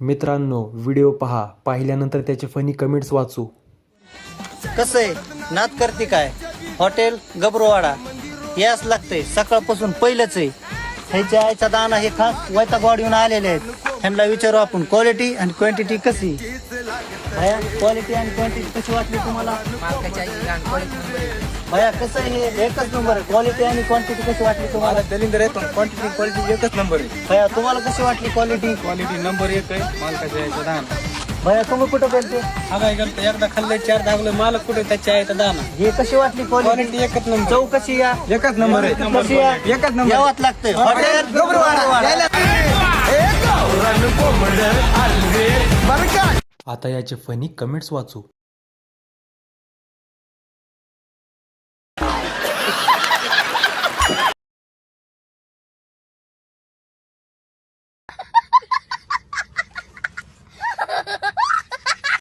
मित्रांनो, व्हिडिओ पहा, पाहिल्यानंतर त्याचे फनी कमेंट्स वाचू. कसं आहे नाद करते काय हॉटेल गबरोवाडा यास लागतंय सकाळपासून पहिलंच आहे. ह्याच्या आईचा दाना हे खास वैताग वाढवून आलेले आहेत. ह्यांना विचारू आपण क्वालिटी आणि क्वांटिटी कशी भया, क्वालिटी आणि क्वांटिटी कशी वाटली तुम्हाला? भया कसं आहे हे एकच नंबर आहे. क्वालिटी आणि क्वांटिटी कशी वाटली तुम्हाला? दलिंदर आहे पण क्वालिटी एकच नंबर आहे. भया तुम्हाला कशी वाटली क्वालिटी? क्वालिटी नंबर 1 आहे. मालकाच्या यायचं दान भया तुम्ही कुठं गेलते? हा काय करतो एकदा खाल्लं 4 दागलं मालक कुठे त्याच्या यायचं दान हे कशी वाटली क्वालिटी? क्वालिटी एकच नंबर. चव कशी या? एकच नंबर आहे. कशी या? एकच नंबर. यावाच लागतंय हॉटेल गबरोवाडा. आता याचे फनी कमेंट्स वाचू.